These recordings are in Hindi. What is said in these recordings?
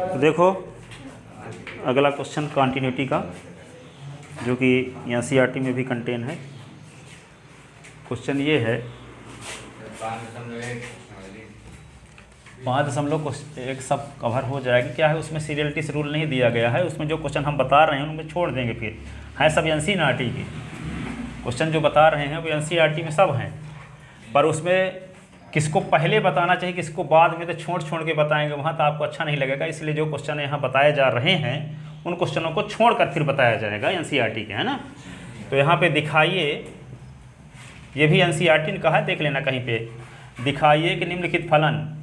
तो देखो अगला क्वेश्चन कॉन्टिन्यूटी का, जो कि एनसीईआरटी में भी कंटेन है। क्वेश्चन ये है 5.1 सब कवर हो जाएगी। क्या है उसमें सीरियलिटी से रूल नहीं दिया गया है, उसमें जो क्वेश्चन हम बता रहे हैं उनमें छोड़ देंगे, फिर है सब एनसीईआरटी के क्वेश्चन जो बता रहे हैं वो एनसीईआरटी में सब हैं, पर उसमें किसको पहले बताना चाहिए किसको बाद में, तो छोड़ छोड़ के बताएंगे वहाँ तो आपको अच्छा नहीं लगेगा। इसलिए जो क्वेश्चन यहाँ बताए जा रहे हैं उन क्वेश्चनों को छोड़ कर फिर बताया जाएगा एनसीईआरटी के, है ना। तो यहाँ पे दिखाइए, ये भी एनसीईआरटी ने कहा है, देख लेना कहीं पे, दिखाइए कि निम्नलिखित फलन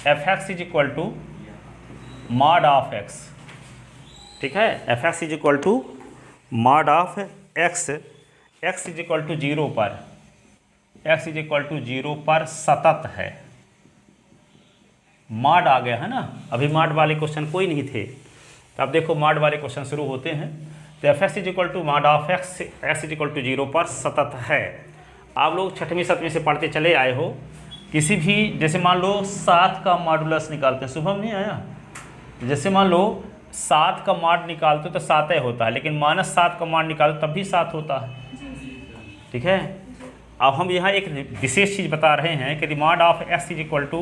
f(x) is equal to mod of x, ठीक है। f(x) is equal to mod of x, x is equal to 0 पर, x इज इक्वल टू 0 पर सतत है। मॉड आ गया है ना, अभी मॉड वाले क्वेश्चन कोई नहीं थे, तो अब देखो मॉड वाले क्वेश्चन शुरू होते हैं। तो f(x) is equal to mod of x, x is equal to 0 पर सतत है। आप लोग 6वीं 7वीं से पढ़ते चले आए हो, किसी भी जैसे मान लो 7 का मॉडुलस निकालते हैं, शुभम नहीं आया, जैसे मान लो 7 का मॉड निकालते तो 7 ही होता है, लेकिन -7 का मॉड निकालते तब भी 7 होता है, ठीक है। अब हम यहाँ एक विशेष चीज़ बता रहे हैं कि mod of x is equal to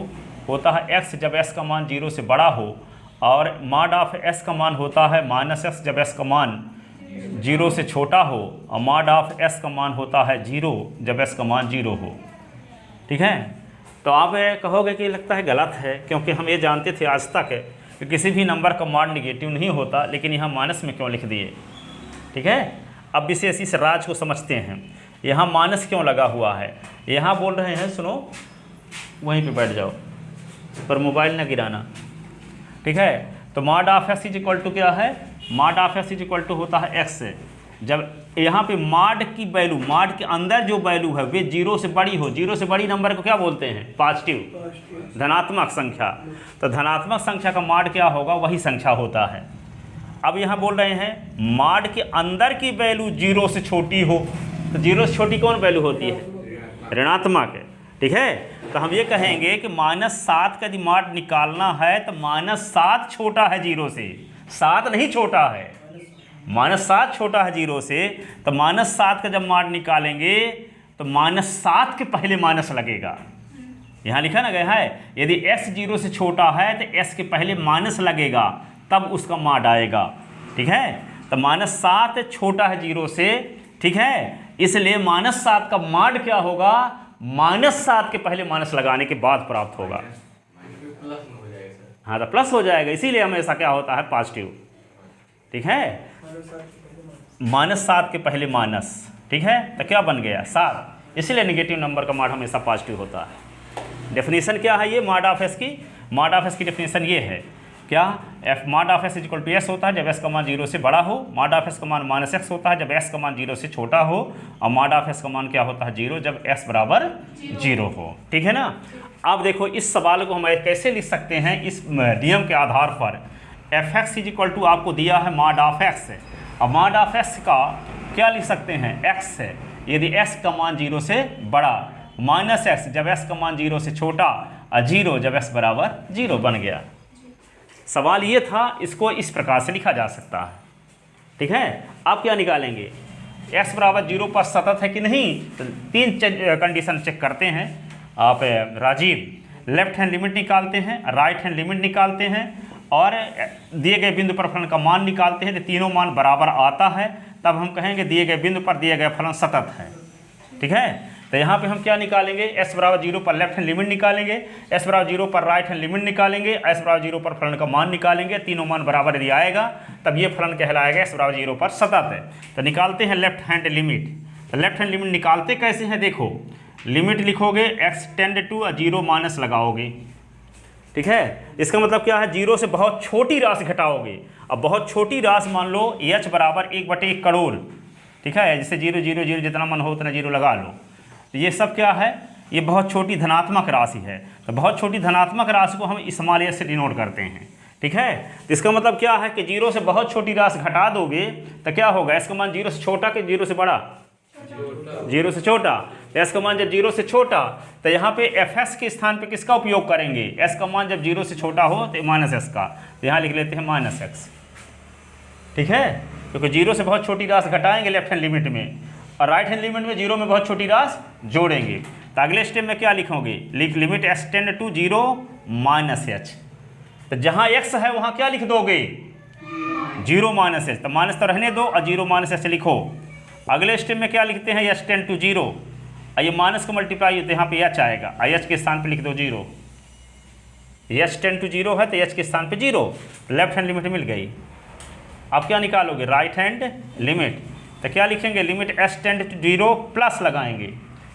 होता है x जब s का मान 0 से बड़ा हो, और मॉड ऑफ s का मान होता है -s जब s का मान 0 से छोटा हो, और मॉड ऑफ s का मान होता है 0 जब s का मान 0 हो, ठीक है। तो आप कहोगे कि लगता है गलत है, क्योंकि हम ये जानते थे आज तक कि किसी भी नंबर का मॉड निगेटिव नहीं होता, लेकिन यहाँ माइनस में क्यों लिख दिए, ठीक है। अब विशेष इस राज को समझते हैं, यहाँ माइनस क्यों लगा हुआ है। यहाँ बोल रहे हैं, सुनो वहीं पे बैठ जाओ, पर मोबाइल ना गिराना, ठीक है। तो mod of x is equal to क्या है, mod of x is equal to होता है x, जब यहाँ पे मॉड की वैल्यू, मॉड के अंदर जो वैल्यू है वे 0 से बड़ी हो। 0 से बड़ी नंबर को क्या बोलते हैं, पॉजिटिव, धनात्मक संख्या। तो धनात्मक संख्या का मॉड क्या होगा, वही संख्या होता है। अब यहाँ बोल रहे हैं मॉड के अंदर की वैल्यू 0 से छोटी हो, तो 0 से छोटी कौन वैल्यू होती है, ऋणात्मक है, ठीक है। तो हम ये कहेंगे कि -7 का यदि मॉड निकालना है तो -7 छोटा है 0 से, 7 नहीं छोटा है, -7 छोटा है 0 से। तो -7 का जब मॉड निकालेंगे तो -7 के पहले माइनस लगेगा, यहाँ लिखा ना गया है, यदि s 0 से छोटा है तो s के पहले माइनस लगेगा, तब उसका मॉड आएगा, ठीक है। तो -7 छोटा है 0 से, ठीक है, इसलिए -7 का मॉड क्या होगा, -7 के पहले माइनस लगाने के बाद प्राप्त होगा। हाँ तो प्लस हो जाएगा, इसीलिए हमेशा क्या होता है, पॉजिटिव, ठीक है। -7 के पहले माइनस, ठीक है, तो क्या बन गया 7, इसलिए नेगेटिव नंबर का मॉड हमेशा पॉजिटिव होता है। डेफिनेशन क्या है ये मॉड ऑफ s की, मॉड ऑफ s की डेफिनेशन ये है क्या, mod of s equal to s होता है जब s का मान 0 से बड़ा हो, मॉड ऑफ s का मान -x होता है जब s का मान 0 से छोटा हो, और मॉड ऑफ s का मान क्या होता है 0 जब s बराबर 0 हो, ठीक है ना। अब देखो इस सवाल को हम कैसे लिख सकते हैं, इस नियम के आधार पर f(x) इज इक्वल टू आपको दिया है मॉड ऑफ x, और मॉड ऑफ x का क्या लिख सकते हैं, x है यदि s का मान 0 से बड़ा, -x जब s का मान 0 से छोटा, और 0 जब s बराबर 0 बन गया। सवाल ये था, इसको इस प्रकार से लिखा जा सकता है, ठीक है। आप क्या निकालेंगे, x बराबर 0 पर सतत है कि नहीं, तो 3 कंडीशन चेक करते हैं आप राजीव। लेफ्ट हैंड लिमिट निकालते हैं, राइट हैंड लिमिट निकालते हैं, और दिए गए बिंदु पर फलन का मान निकालते हैं। तो तीनों मान बराबर आता है, तब हम कहेंगे दिए गए बिंदु पर दिए गए फलन सतत है, ठीक है। तो यहाँ पे हम क्या निकालेंगे, s बराबर 0 पर लेफ्ट हैंड लिमिट निकालेंगे, s बराबर 0 पर राइट हैंड लिमिट निकालेंगे, s बराबर 0 पर फलन का मान निकालेंगे। तीनों मान बराबर यदि आएगा तब ये फलन कहलाएगा s बराबर 0 पर सतत है। तो निकालते हैं लेफ्ट हैंड लिमिट। तो लेफ्ट हैंड लिमिट निकालते कैसे हैं, देखो लिमिट लिखोगे x टेंड टू 0 माइनस लगाओगे, ठीक है। इसका मतलब क्या है, 0 से बहुत छोटी राशि घटाओगे। अब बहुत छोटी राशि मान लो h बराबर 1/1 करोड़, ठीक है, जैसे 0 0 0 जितना मन हो उतना 0 लगा लो। तो ये सब क्या है, ये बहुत छोटी धनात्मक राशि है। तो बहुत छोटी धनात्मक राशि को हम स्मॉल s से डिनोट करते हैं, ठीक है। तो इसका मतलब क्या है कि 0 से बहुत छोटी राशि घटा दोगे तो क्या होगा, इसका मान 0 से छोटा कि 0 से बड़ा, 0 से छोटा। एस का मान जब 0 से छोटा, तो यहाँ पे एफ एक्स के स्थान पे किसका उपयोग करेंगे, एस का मान जब 0 से छोटा हो तो माइनस एस का, तो यहाँ लिख लेते हैं माइनस एक्स। ठीक है, क्योंकि 0 से बहुत छोटी राशि घटाएंगे लेफ्ट हैंड लिमिट में, और राइट हैंड लिमिट में 0 में बहुत छोटी राशि जोड़ेंगे। तो अगले स्टेप में क्या लिखोगे, limit S tend to 0 minus H. तो जहाँ एक्स है वहाँ क्या लिख दोगे, 0 माइनस एच, तो माइनस तो रहने दो और 0 माइनस एच लिखो। अगले स्टेप में क्या लिखते हैं, एच टेंड टू 0, और ये माइनस का मल्टीप्लाई होता है, यहाँ पे एच आएगा, और एच के स्थान पे लिख दो 0। एच टेंड टू 0 है तो एच के स्थान पे 0, लेफ्ट हैंड लिमिट मिल गई। अब क्या निकालोगे, राइट हैंड लिमिट, तो क्या लिखेंगे, limit S tend to 0 plus लगाएंगे।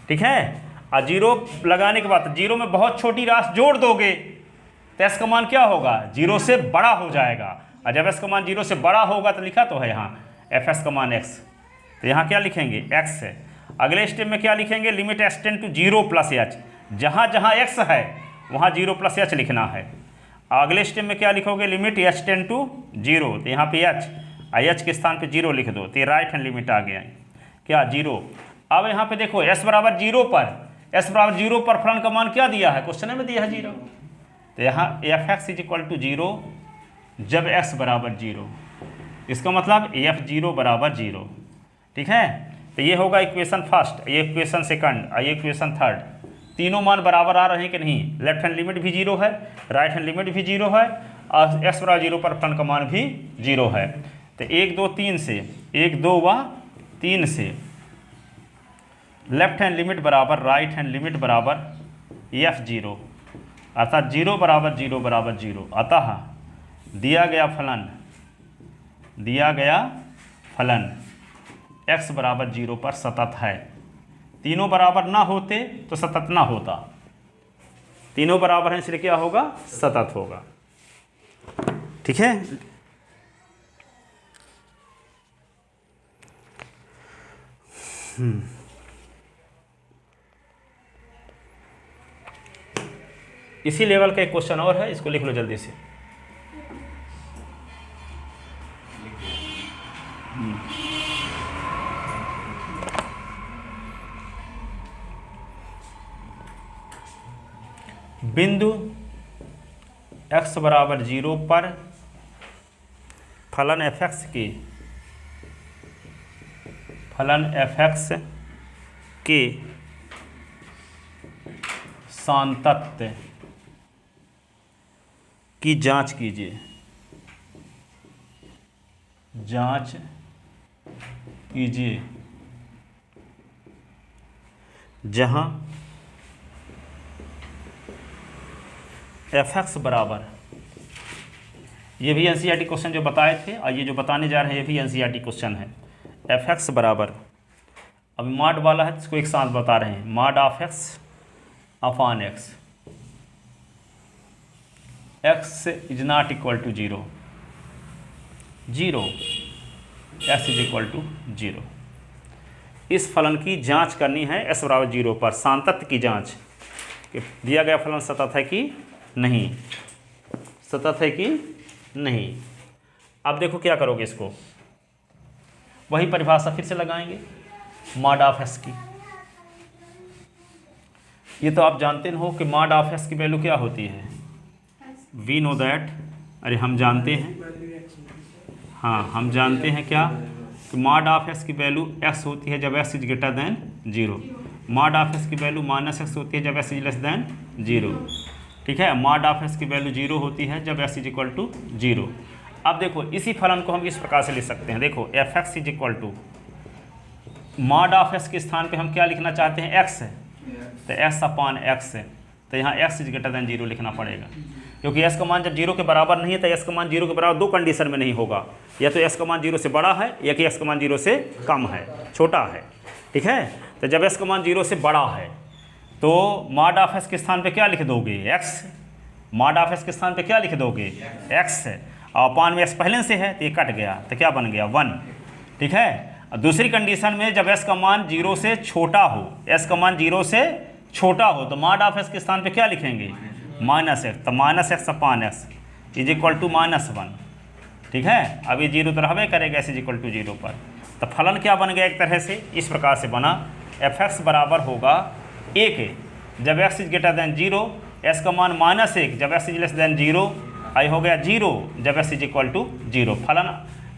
ठीक है, और 0 लगाने के बाद 0 में बहुत छोटी राशि जोड़ दोगे तो एस का मान क्या होगा, 0 से बड़ा हो जाएगा, और जब एस का मान 0 से बड़ा होगा तो लिखा तो है यहाँ एफ एस का मान एक्स, तो यहाँ क्या लिखेंगे एक्स है। अगले स्टेप में क्या लिखेंगे, limit S tend to 0 plus H, जहाँ जहाँ एक्स है वहाँ 0 प्लस एच लिखना है। अगले स्टेप में क्या लिखोगे, लिमिट एच टेंड टू 0, तो यहाँ पे एच, एच के स्थान पे 0 लिख दो, तो ये राइट हैंड लिमिट आ गया क्या 0। अब यहाँ पे देखो एस बराबर 0 पर, एस बराबर 0 पर फलन का मान क्या दिया है, क्वेश्चन में दिया है 0, तो यहाँ F X is equal to 0 जब एक्स बराबर 0, इसका मतलब एफ 0 बराबर 0। ठीक है, तो ये होगा इक्वेशन फर्स्ट, ये इक्वेशन सेकंड और ये इक्वेशन थर्ड, तीनों मान बराबर आ रहे हैं कि नहीं, लेफ्ट हैंड लिमिट भी 0 है, राइट हैंड लिमिट भी 0 है, और एक्स बराबर 0 पर फलन का मान भी 0 है। तो 1 2 3 से, 1 2 व 3 से लेफ्ट हैंड लिमिट बराबर राइट हैंड लिमिट बराबर एफ 0, अर्थात 0 बराबर 0 बराबर 0। अतः दिया गया फलन x बराबर 0 पर सतत है। तीनों बराबर ना होते तो सतत ना होता, तीनों बराबर हैं इसलिए क्या होगा, सतत होगा। ठीक है, इसी लेवल का एक क्वेश्चन और है, इसको लिख लो जल्दी से। बिंदु x बराबर 0 पर फलन एफ एक्स के सातत्य की जांच कीजिए, जहां एफ एक्स बराबर, ये भी एनसीईआरटी क्वेश्चन जो बताए थे और ये जो बताने जा रहे हैं ये भी एनसीईआरटी क्वेश्चन है। एफ एक्स बराबर, अभी मॉड वाला है इसको एक साथ बता रहे हैं, mod of X upon X, X is not equal to 0, X is equal to 0। इस फलन की जांच करनी है एस बराबर 0 पर, सातत्य की जांच कि दिया गया फलन सतत है कि नहीं, सतत है कि नहीं। अब देखो क्या करोगे, इसको वही परिभाषा फिर से लगाएंगे मॉड ऑफ एस की। ये तो आप जानते हो कि मॉड ऑफ एस की वैल्यू क्या होती है, वी नो दैट, अरे हम जानते हैं, हाँ हम जानते हैं क्या कि मॉड ऑफ एस की वैल्यू एक्स होती है जब x is greater then 0, mod of S की वैल्यू माइनस एक्स होती है जब एक्स इज लेस देन 0। ठीक है, मॉड ऑफ एस की वैल्यू 0 होती है जब एक्स इज इक्वल टू 0। अब देखो इसी फलन को हम इस प्रकार से लिख सकते हैं, देखो F X is equal to mod of S के स्थान पे हम क्या लिखना चाहते हैं, एक्स है, तो एक्स अपॉन एक्स है, तो यहाँ एक्स इज ग्रेटर देन 0 लिखना पड़ेगा, क्योंकि एस का मान जब 0 के बराबर नहीं है तो एस का मान 0 के बराबर दो कंडीशन में नहीं होगा, या तो एस का मान 0 से बड़ा है या कि एस का मान 0 से कम है, छोटा है। ठीक है, तो जब एस का मान 0 से बड़ा है तो मॉड ऑफ एस के स्थान पे क्या लिख दोगे, एक्स, मॉड ऑफ एस के स्थान पे क्या लिख दोगे, एक्स है, और अपॉन में एस पहले से है तो ये कट गया, तो क्या बन गया 1। ठीक है, दूसरी कंडीशन में जब एस का मान 0 से छोटा हो, एस का मान 0 से छोटा हो तो मॉड ऑफ एस के स्थान पे क्या लिखेंगे, माइनस एक्स, तो minus X upon X is equal to -1। ठीक है, अभी 0 तो रहबे करेगा एस इज इक्वल टू 0 पर, तो फलन क्या बन गया एक तरह से इस प्रकार से बना f(x) बराबर होगा 1 के जब x is greater then 0, s का मान -1 जब s इज लेस देन 0, आई हो गया 0 जब s इज इक्वल टू 0। फलन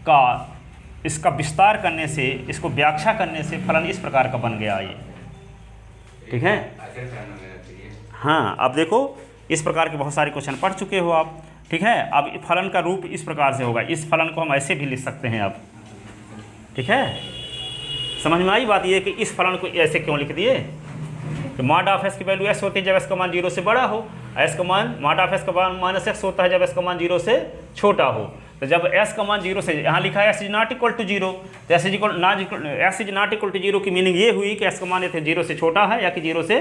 का इसका विस्तार करने से, इसको व्याख्या करने से फलन इस प्रकार का बन गया ये, ठीक है। हाँ, अब देखो इस प्रकार के बहुत सारे क्वेश्चन पढ़ चुके हो आप, ठीक है। अब फलन का रूप इस प्रकार से होगा, इस फलन को हम ऐसे भी लिख सकते हैं अब, ठीक है। समझ में आई बात ये कि इस फलन को ऐसे क्यों लिख दिए, तो मॉड ऑफ एस की वैल्यू एस होती है जब एस का मान 0 से बड़ा हो, एस का मान मॉड ऑफ एस का मान -x होता है जब एस का मान 0 से छोटा हो। तो जब एस का मान 0 से, यहाँ लिखा है S is not equal to 0, तो S is not equal to 0 की मीनिंग ये हुई कि एस का मान ये 0 से छोटा है या कि 0 से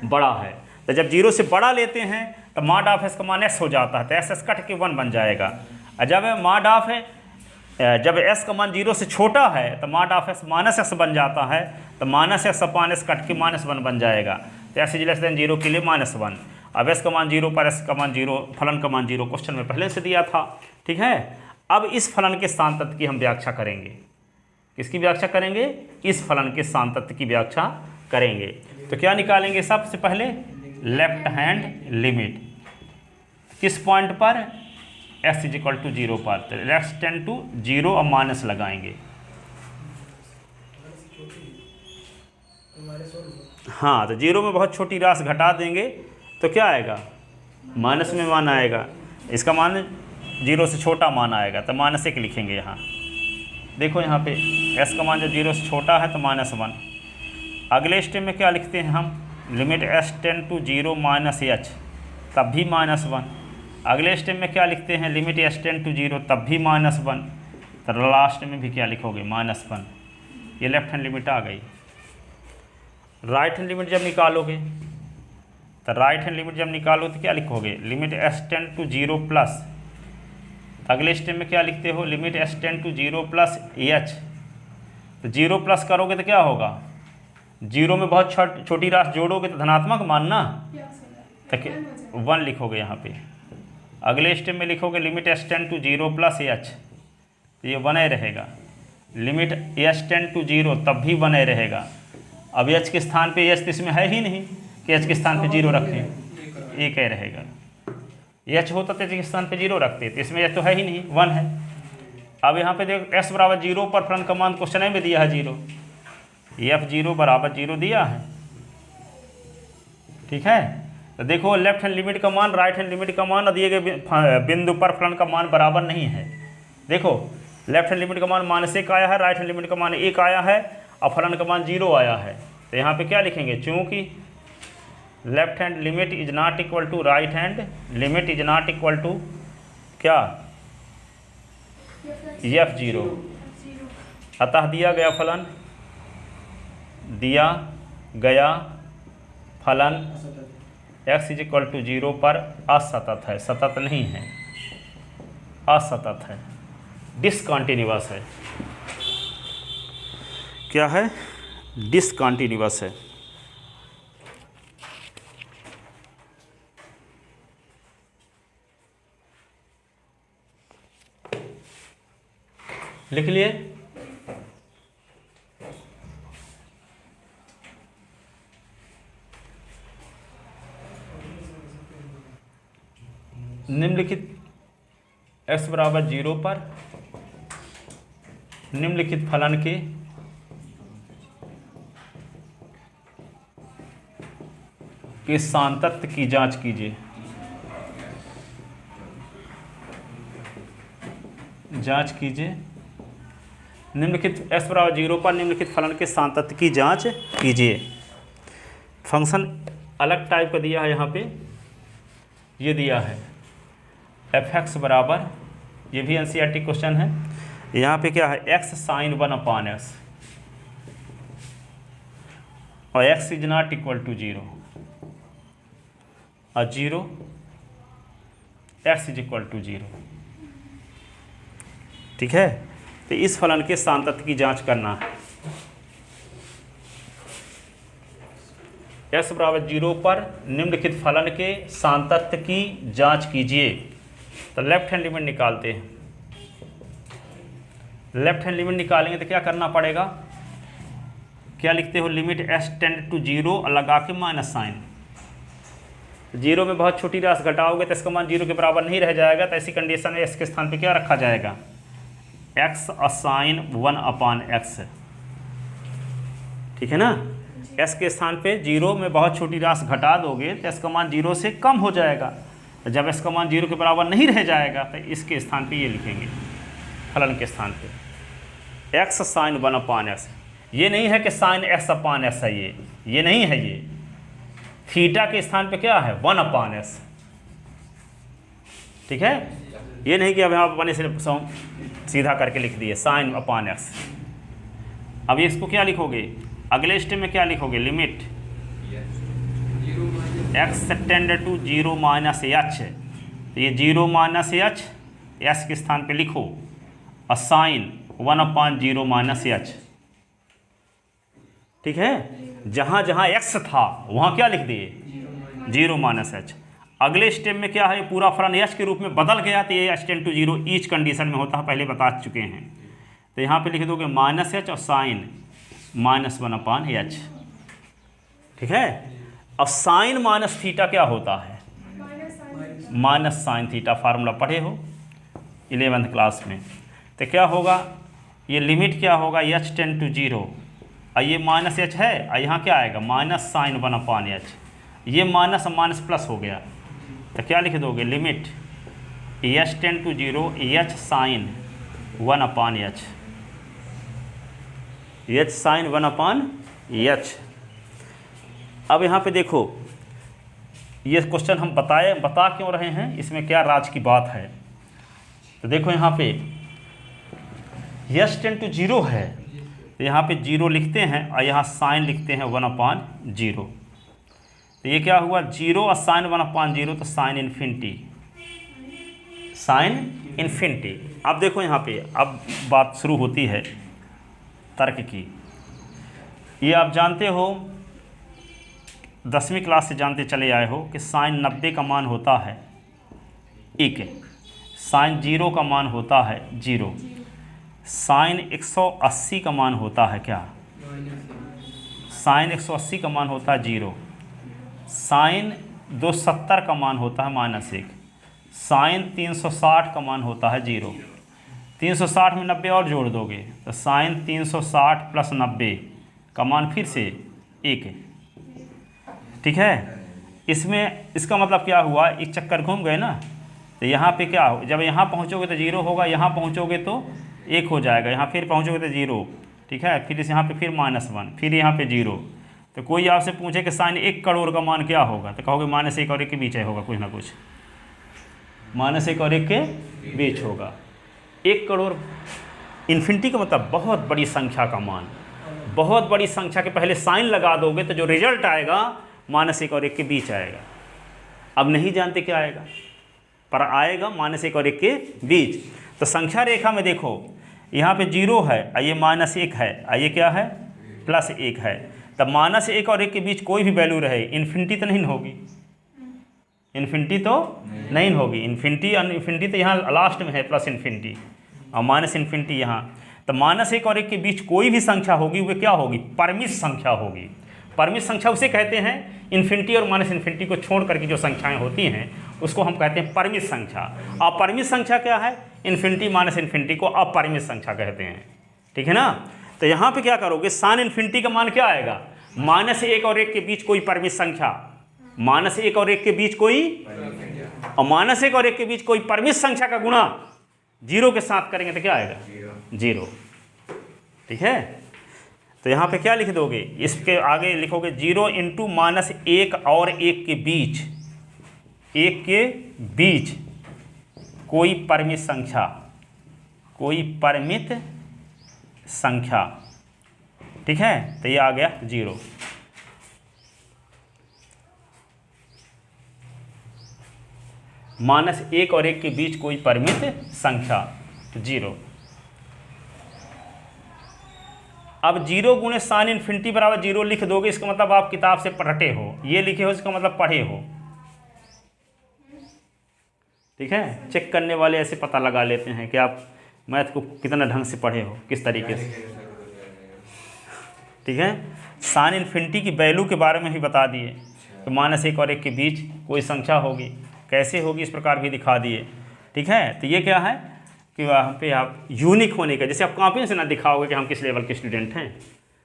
बड़ा है। तो जब 0 से बड़ा लेते हैं तो मॉड ऑफ एस का मान s हो जाता है, तो एस कट के 1 बन जाएगा। और जब मॉड ऑफ जब s का मान 0 से छोटा है तो मॉड ऑफ s -x बन जाता है, तो -x अपॉन s कट के -1 बन जाएगा। तो s इज लेस देन 0 के लिए -1। अब s का मान 0 पर s का मान 0, फलन का मान 0 क्वेश्चन में पहले से दिया था, ठीक है। अब इस फलन के सांतत्य की हम व्याख्या करेंगे। किसकी व्याख्या करेंगे? इस फलन के सांतत्य की व्याख्या करेंगे। तो क्या निकालेंगे? सबसे पहले लेफ्ट हैंड लिमिट किस पॉइंट पर? x इज इक्वल टू 0 पर। तो x टेंड टू 0 और माइनस लगाएंगे। हाँ, तो 0 में बहुत छोटी राशि घटा देंगे तो क्या आएगा? माइनस में मान आएगा। इसका मान 0 से छोटा मान आएगा तो -1 लिखेंगे यहाँ। देखो यहाँ पे s का मान जब 0 से छोटा है तो -1। अगले स्टेप में क्या लिखते हैं हम? Limit s tend to 0 minus h, तब भी -1। अगले स्टेप में क्या लिखते हैं? लिमिट s टेंड टू 0 तब भी -1। तो लास्ट में भी क्या लिखोगे? -1। ये लेफ्ट हैंड लिमिट आ गई। राइट हैंड लिमिट जब निकालोगे तो राइट हैंड लिमिट जब निकालो तो क्या लिखोगे? Limit s tend to 0 plus, अगले स्टेप में क्या लिखते हो? Limit s tend to 0 plus h। तो 0 प्लस करोगे तो क्या होगा? 0 में बहुत छोटी राशि जोड़ोगे तो धनात्मक मानना, तो 1 लिखोगे यहाँ पे। अगले स्टेप में लिखोगे limit s tend to 0 plus h, तो ये बने रहेगा। लिमिट s टेंड टू 0 तब भी बने रहेगा। अब h के स्थान पे h तो इसमें है ही नहीं कि h के स्थान पे 0 रखें, एक ही रहेगा। h होता तो h के स्थान पे 0 रखते, तो इसमें h तो है ही नहीं, 1 है। अब यहाँ पे देखो s बराबर 0 पर फलन का मान क्वेश्चन में दिया है 0, f0 बराबर 0 दिया है, ठीक है। तो देखो लेफ्ट हैंड लिमिट का मान राइट हैंड लिमिट का मान और दिए गए बिंदु पर फलन का मान बराबर नहीं है। देखो लेफ्ट हैंड लिमिट का मान -1 आया है, राइट हैंड लिमिट का मान 1 आया है और फलन का मान 0 आया है। तो यहाँ पे क्या लिखेंगे? चूँकि left hand limit is not equal to right hand limit is not equal to क्या? f0। अतः दिया गया फलन x इज इक्वल टू 0 पर असतत है, सतत नहीं है, असतत है, डिसकंटिन्यूअस है। क्या है? डिसकंटिन्यूअस है। लिख लिए? निम्नलिखित x बराबर 0 पर निम्नलिखित फलन के सांतत्य की जांच कीजिए। जांच कीजिए निम्नलिखित x बराबर 0 पर निम्नलिखित फलन के सांतत्य की जांच कीजिए। फंक्शन अलग टाइप का दिया है, यहाँ पे ये दिया है f(x) बराबर, ये भी NCERT क्वेश्चन है। यहाँ पे क्या है? x sin 1/x और x is not equal to 0 और 0 x इज इक्वल टू 0, ठीक है। तो इस फलन के सांतत्य की जांच करना है। x बराबर 0 पर निम्नलिखित फलन के सांतत्य की जांच कीजिए। तो लेफ्ट हैंड लिमिट निकालते हैं। लेफ्ट हैंड लिमिट निकालेंगे तो क्या करना पड़ेगा? क्या लिखते हो, लिमिट s टेंड टू 0 लगा के माइनस साइन। जीरो में बहुत छोटी राशि घटाओगे तो इसका मान 0 के बराबर नहीं रह जाएगा, तो ऐसी कंडीशन में s के स्थान पे क्या रखा जाएगा, x असाइन 1/x। ठीक है ना, s के स्थान पे 0 में बहुत छोटी राशि घटा दोगे तो s का मान 0 से कम हो जाएगा। तो जब s का मान 0 के बराबर नहीं रह जाएगा तो इसके स्थान पे ये लिखेंगे, फलन के स्थान पे x साइन 1/x। ये नहीं है कि साइन x/s है, ये नहीं है, ये थीटा के स्थान पे क्या है 1/s। ठीक है, ये नहीं कि अब आप अपने से सीधा करके लिख दिए साइन x। अब इसको क्या लिखोगे, अगले स्टेप में क्या लिखोगे, limit x tend to 0 minus h। तो ये 0 माइनस h, s के स्थान पे लिखो असाइन 1/0 माइनस h। ठीक है, जहाँ जहाँ x था वहाँ क्या लिख दिए 0 माइनस h। अगले स्टेप में क्या है, पूरा फलन h के रूप में बदल गया, तो ये h tend to 0 each condition में होता है, पहले बता चुके हैं। तो यहाँ पे लिख दोगे माइनस h और साइन -1/h। ठीक है, अब साइन माइनस थीटा क्या होता है, माइनस साइन थीटा, फार्मूला पढ़े हो 11th क्लास में। तो क्या होगा, ये लिमिट क्या होगा, h टेंड टू 0, और ये माइनस h है, और यहाँ क्या आएगा माइनस साइन 1/h। ये माइनस माइनस प्लस हो गया, तो क्या लिख दोगे, limit h tend to 0 h sine 1/h, h sine 1/h। अब यहाँ पे देखो, ये क्वेश्चन हम बता क्यों रहे हैं, इसमें क्या राज की बात है। तो देखो यहाँ पे h टेंड टू 0 है, तो यहाँ पे 0 लिखते हैं और यहाँ साइन लिखते हैं 1/0। तो ये क्या हुआ, 0 और साइन 1/0, तो साइन इन्फिनिटी, साइन इन्फिनिटी। अब देखो यहाँ पे, अब बात शुरू होती है तर्क की। ये आप जानते हो, 10वीं क्लास से जानते चले आए हो कि साइन 90 का मान होता है 1, साइन 0 का मान होता है 0, साइन 180 का मान होता है क्या, साइन 180 का मान होता है 0, साइन 270 का मान होता है -1, साइन 360 का मान होता है 0। 360 में 90 और जोड़ दोगे तो साइन 360 प्लस 90 का मान फिर से 1 है। ठीक है, इसमें इसका मतलब क्या हुआ, एक चक्कर घूम गए ना। तो यहाँ पे क्या हो, जब यहाँ पहुँचोगे तो 0 होगा, यहाँ पहुँचोगे तो 1 हो जाएगा, यहाँ फिर पहुँचोगे तो 0। ठीक है, फिर इस यहाँ पे फिर -1, फिर यहाँ पे 0। तो कोई आपसे पूछे कि साइन 1 करोड़ का मान क्या होगा, तो कहोगे -1 और 1 के बीच है, होगा कुछ ना कुछ, -1 और 1 के बीच होगा। 1 करोड़ इन्फिनिटी का मतलब बहुत बड़ी संख्या का मान, बहुत बड़ी संख्या के पहले साइन लगा दोगे तो जो रिजल्ट आएगा -1 और 1 के बीच आएगा। अब नहीं जानते क्या आएगा, पर आएगा -1 और 1 के बीच। तो संख्या रेखा में देखो, यहाँ पे 0 है, ये -1 है, ये क्या है +1 है। तब -1 और 1 के बीच कोई भी वैल्यू रहे, इन्फिनिटी तो नहीं होगी, इन्फिनिटी तो नहीं होगी। इन्फिनिटी तो यहाँ लास्ट में है, प्लस इन्फिनिटी और माइनस इन्फिनिटी यहाँ। तो -1 और 1 के बीच कोई भी संख्या होगी, वो क्या होगी, परिमित संख्या होगी। परिमित संख्या उसे कहते हैं, इन्फिनिटी और माइनस इन्फिनिटी को छोड़ करके जो संख्याएं होती हैं उसको हम कहते हैं परिमित संख्या। अपरिमित संख्या क्या है, इन्फिनिटी माइनस इन्फिनिटी को अपरिमित संख्या कहते हैं। ठीक है ना। तो यहाँ पे क्या करोगे, साइन इन्फिनिटी का मान क्या आएगा, -1 और 1 के बीच कोई परिमित संख्या, -1 और 1 के बीच कोई, और -1 और 1 के बीच कोई परिमित संख्या का गुणा 0 के साथ करेंगे तो क्या आएगा, 0। ठीक है, तो यहाँ पे क्या लिख दोगे, इसके आगे लिखोगे 0 इंटू -1 और 1 के बीच, 1 के बीच कोई परिमित संख्या, कोई परिमित संख्या। ठीक है, तो ये आ गया 0। -1 और 1 के बीच कोई परिमित संख्या, तो 0। अब 0 गुणे साइन इन्फिनिटी बराबर 0 लिख दोगे, इसका मतलब आप किताब से पढ़ते हो, ये लिखे हो इसका मतलब पढ़े हो। ठीक है, चेक करने वाले ऐसे पता लगा लेते हैं कि आप मैथ को कितना ढंग से पढ़े हो, किस तरीके से। ठीक है। साइन इन्फिनिटी की वैल्यू के बारे में भी बता दिए, तो -1 और 1 के बीच कोई संख्या होगी, कैसे होगी इस प्रकार भी दिखा दिए, ठीक है। तो ये क्या है कि वहाँ पे आप यूनिक होने का, जैसे आप कॉपी से ना दिखाओगे कि हम किस लेवल के स्टूडेंट हैं,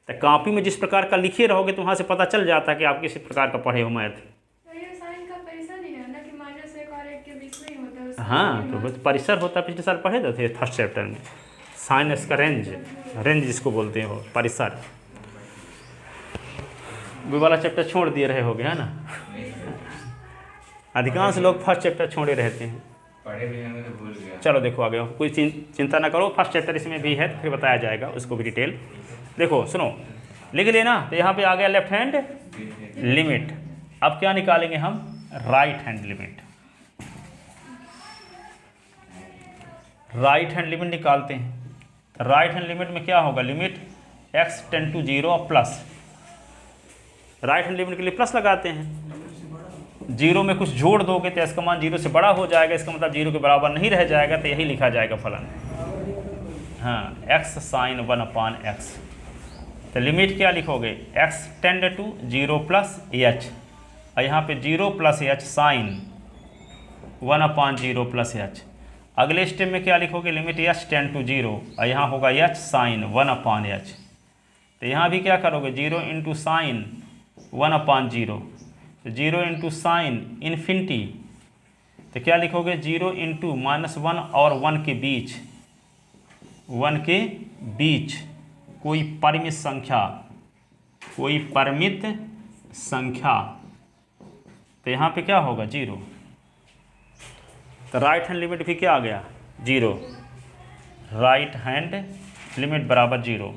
तो कॉपी में जिस प्रकार का लिखे रहोगे तो वहाँ से पता चल जाता है कि आप किस प्रकार का पढ़े हो मैथ। हाँ, तो बस परिसर होता है, पिछले साल पढ़े थे फर्स्ट चैप्टर में, साइन इसका रेंज जिसको बोलते हो परिसर। वो वाला चैप्टर छोड़ दिए रहे होगे, है ना। अधिकांश लोग फर्स्ट चैप्टर छोड़े रहते हैं, पढ़े भी हैं, भूल गया। चलो देखो आगे, कोई चिंता ना करो, फर्स्ट चैप्टर इसमें भी है, फिर बताया जाएगा उसको भी डिटेल। देखो सुनो, लिख लेना। तो यहाँ पे आ गया लेफ्ट हैंड लिमिट। अब क्या निकालेंगे हम, right hand limit. Right hand limit निकालते हैं। राइट हैंड लिमिट में क्या होगा, limit x tend to 0 plus, right hand limit के लिए प्लस लगाते हैं। 0 में कुछ जोड़ दोगे तो इसका मान 0 से बड़ा हो जाएगा, इसका मतलब 0 के बराबर नहीं रह जाएगा, तो यही लिखा जाएगा फलन। हाँ, x साइन 1/x। तो लिमिट क्या लिखोगे, x tend to 0 plus h, और यहाँ पे 0 plus h sine 1/0 plus h। अगले स्टेप में क्या लिखोगे, लिमिट h टेंड टू 0, और यहाँ होगा h साइन 1/h। तो यहाँ भी क्या करोगे, 0 इंटू साइन 1/0, तो 0 इंटू साइन इन्फिनिटी, तो क्या लिखोगे, 0 इंटू -1 और 1 के बीच, 1 के बीच कोई परिमित संख्या, कोई परिमित संख्या, तो यहाँ पे क्या होगा 0। तो राइट हैंड लिमिट भी क्या आ गया 0, राइट हैंड लिमिट बराबर 0।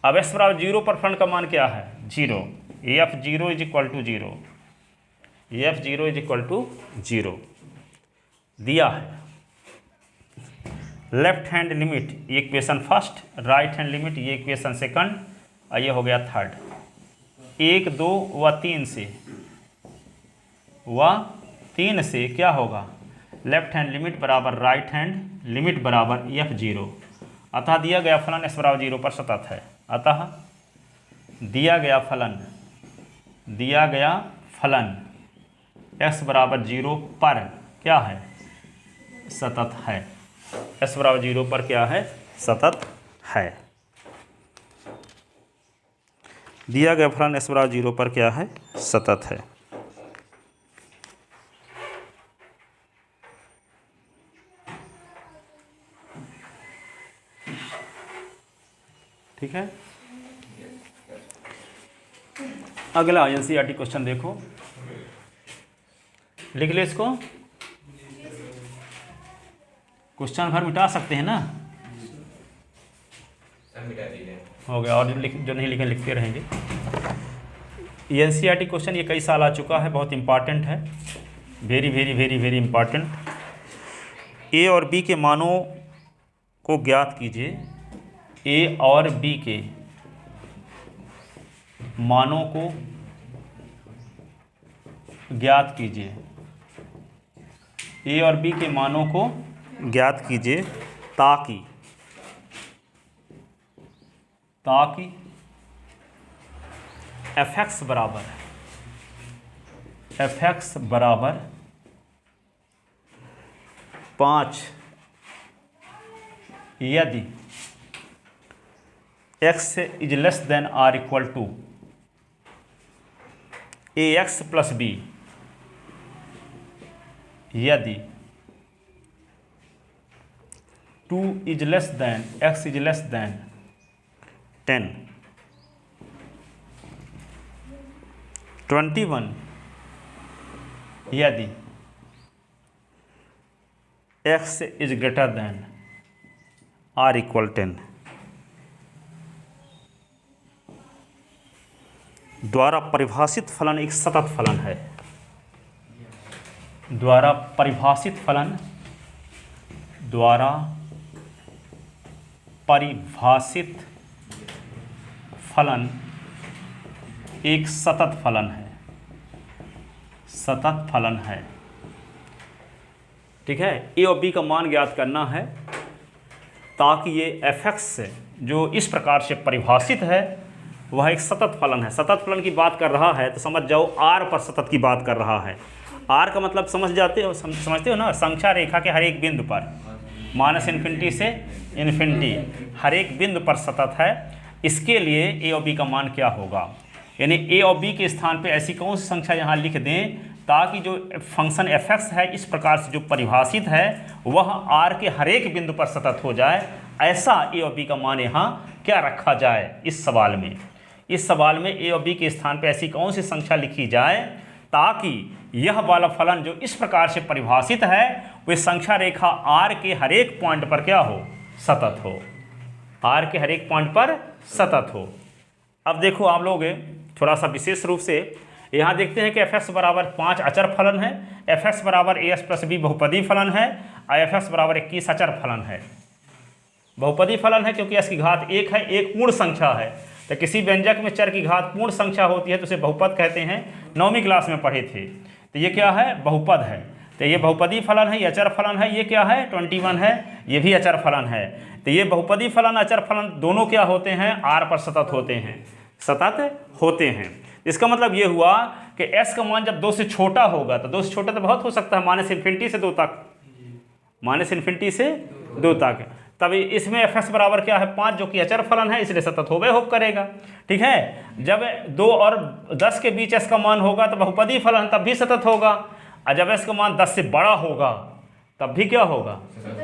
अब x बराबर 0 पर फलन का मान क्या है 0, f0 is equal to 0, f0 is equal to 0 दिया है। लेफ्ट हैंड लिमिट ये equation first, right hand limit ये इक्वेशन सेकंड, और ये हो गया थर्ड। 1, 2 व 3 से क्या होगा, लेफ्ट हैंड लिमिट बराबर राइट हैंड लिमिट बराबर f0। अतः दिया गया फलन x बराबर 0 पर सतत है। अतः दिया गया फलन x बराबर 0 पर क्या है, सतत है। x बराबर 0 पर क्या है, सतत है। दिया गया फलन x बराबर 0 पर क्या है, सतत है। ठीक है। अगला एनसीईआरटी क्वेश्चन देखो, लिख ले इसको। क्वेश्चन भर मिटा सकते हैं ना, मिटा दीजिए, हो गया। और जो नहीं लिखे लिखते रहेंगे। एनसीईआरटी क्वेश्चन ये कई साल आ चुका है, बहुत इंपॉर्टेंट है, very very very very important. A और बी के मानों को ज्ञात कीजिए। ए और बी के मानों को ज्ञात कीजिए। ए और बी के मानों को ज्ञात कीजिए ताकि f(x) बराबर 5 यदि x is less than or equal to ax plus b, यदि 2 is less than x is less than 10, 21 यदि x is greater than or equal 10, द्वारा परिभाषित फलन एक सतत फलन है। द्वारा परिभाषित फलन एक सतत फलन है। ठीक है। ए और बी का मान ज्ञात करना है ताकि ये f(x) जो इस प्रकार से परिभाषित है वह एक सतत फलन है। सतत फलन की बात कर रहा है तो समझ जाओ आर पर सतत की बात कर रहा है। आर का मतलब समझते हो ना, संख्या रेखा के हर एक बिंदु पर माइनस इन्फिनिटी से इन्फिनिटी हर एक बिंदु पर सतत है। इसके लिए ए और बी का मान क्या होगा, यानी ए और बी के स्थान पे ऐसी कौन सी संख्या यहाँ लिख दें ताकि जो फंक्शन एफ एक्स है इस प्रकार से जो परिभाषित है वह आर के हर एक बिंदु पर सतत हो जाए। ऐसा ए और बी का मान यहाँ क्या रखा जाए इस सवाल में। इस सवाल में ए और बी के स्थान पे ऐसी कौन सी संख्या लिखी जाए ताकि यह वाला फलन जो इस प्रकार से परिभाषित है वह संख्या रेखा आर के हर एक पॉइंट पर क्या हो, सतत हो। आर के हर एक पॉइंट पर सतत हो। अब देखो आप लोग थोड़ा सा विशेष रूप से यहाँ देखते हैं कि एफ एक्स बराबर 5 अचर फलन है, एफ एक्स बराबर ए एस प्लस बी बहुपदी फलन है और एफ एक्स बराबर 21 अचर फलन है। बहुपदी फलन है क्योंकि एस की घात 1 है, एक पूर्ण संख्या है। तो किसी व्यंजक में चर की घात पूर्ण संख्या होती है तो उसे बहुपद कहते हैं, 9वीं क्लास में पढ़े थे। तो ये क्या है, बहुपद है। तो ये बहुपदी फलन है, ये अचर फलन है। ये क्या है, 21 है, ये भी अचर फलन है। तो ये बहुपदी फलन अचर फलन दोनों क्या होते हैं, आर पर सतत होते हैं, सतत होते हैं। इसका मतलब ये हुआ कि s का मान जब 2 से छोटा होगा, तो 2 से छोटा तो बहुत हो सकता है, माइनस इन्फिनिटी से 2 तक, माइनस इन्फिनिटी से 2 तक। तब इसमें एफ एक्स बराबर क्या है, 5, जो कि अचर फलन है, इसलिए सतत होबे होप करेगा। ठीक है, जब 2 और 10 के बीच s का मान होगा तो बहुपदी फलन तब भी सतत होगा, और जब s का मान 10 से बड़ा होगा तब भी क्या होगा,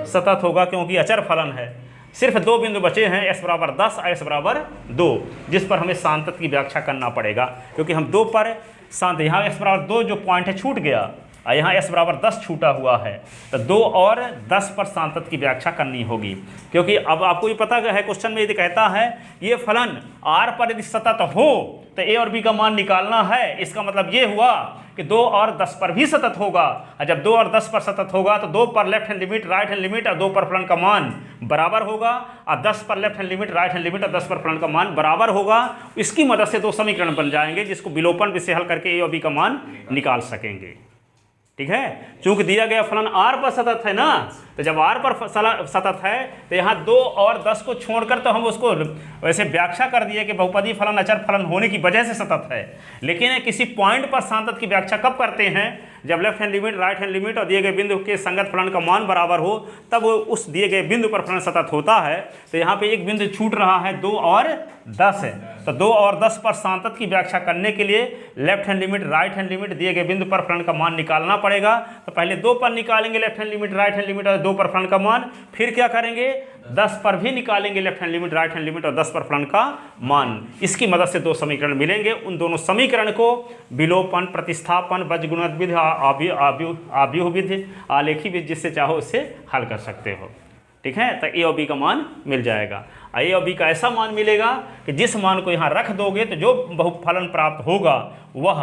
सतत होगा, क्योंकि अचर फलन है। सिर्फ 2 बिंदु बचे हैं, s बराबर 10 और s बराबर 2, जिस पर हमें सांतत की व्याख्या करना पड़ेगा, क्योंकि हम 2 पर सांत, यहाँ s बराबर 2 जो पॉइंट है छूट गया और यहाँ s बराबर 10 छूटा हुआ है, तो 2 और 10 पर सांतत की व्याख्या करनी होगी। क्योंकि अब आपको ये पता है क्वेश्चन में यदि कहता है ये फलन r पर यदि सतत हो तो a और b का मान निकालना है। इसका मतलब ये हुआ कि 2 और 10 पर भी सतत होगा, और जब 2 और 10 पर सतत होगा तो 2 पर left hand limit right hand limit और 2 पर फलन का मान बराबर होगा, और 10 पर left hand limit right hand limit और 10 पर फलन का मान बराबर होगा। इसकी मदद से 2 समीकरण बन जाएंगे जिसको विलोपन विधि से हल करके ए और बी का मान निकाल सकेंगे। ठीक है, चूंकि दिया गया फलन आर पर सतत है ना, तो जब आर पर सतत है तो यहाँ 2 और 10 को छोड़कर तो हम उसको वैसे व्याख्या कर दिए कि बहुपदी फलन अचर फलन होने की वजह से सतत है। लेकिन किसी पॉइंट पर सांतत की व्याख्या कब करते हैं, जब left hand limit right hand limit और दिए गए बिंदु के संगत फलन का मान बराबर हो, तब वो उस दिए गए बिंदु पर फलन सतत होता है। तो यहाँ पे एक बिंदु छूट रहा है, 2 और 10 है, तो 2 और 10 पर सांतत की व्याख्या करने के लिए left hand limit right hand limit दिए गए बिंदु पर फलन का मान निकालना पड़ेगा। तो पहले 2 पर निकालेंगे left hand limit right hand limit और 2 पर फलन का मान, फिर क्या करेंगे 10 पर भी निकालेंगे left hand limit right hand limit और 10 पर फलन का मान। इसकी मदद से 2 समीकरण मिलेंगे। उन दोनों समीकरण को विलोपन, प्रतिस्थापन, बीजगुणक विधि, आव्यूह विधि, आलेखी विधि, जिससे चाहो उससे हल कर सकते हो। ठीक है, तो ए और बी का मान मिल जाएगा। ए और बी का ऐसा मान मिलेगा कि जिस मान को यहाँ रख दोगे तो जो बहुफलन प्राप्त होगा वह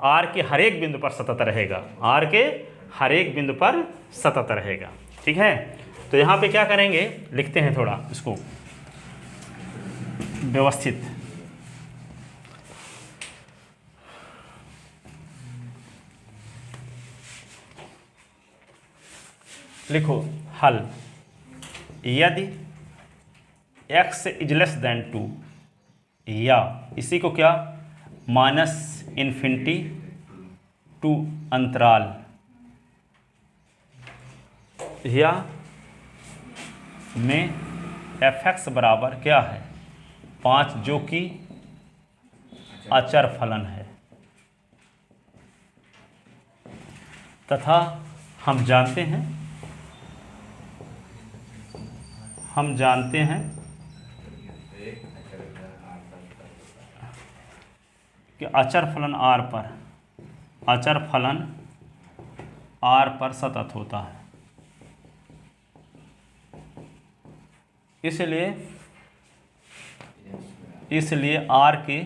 आर के हर एक बिंदु पर सतत रहेगा, आर के हर एक बिंदु पर सतत रहेगा। ठीक है, तो यहाँ पे क्या करेंगे, लिखते हैं थोड़ा इसको व्यवस्थित। लिखो हल, यदि x इज लेस देन 2 या इसी को क्या माइनस इन्फिनिटी टू अंतराल या में एफ एक्स बराबर क्या है 5, जो कि अचर फलन है, तथा हम जानते हैं कि अचर फलन आर पर सतत होता है। इसलिए आर के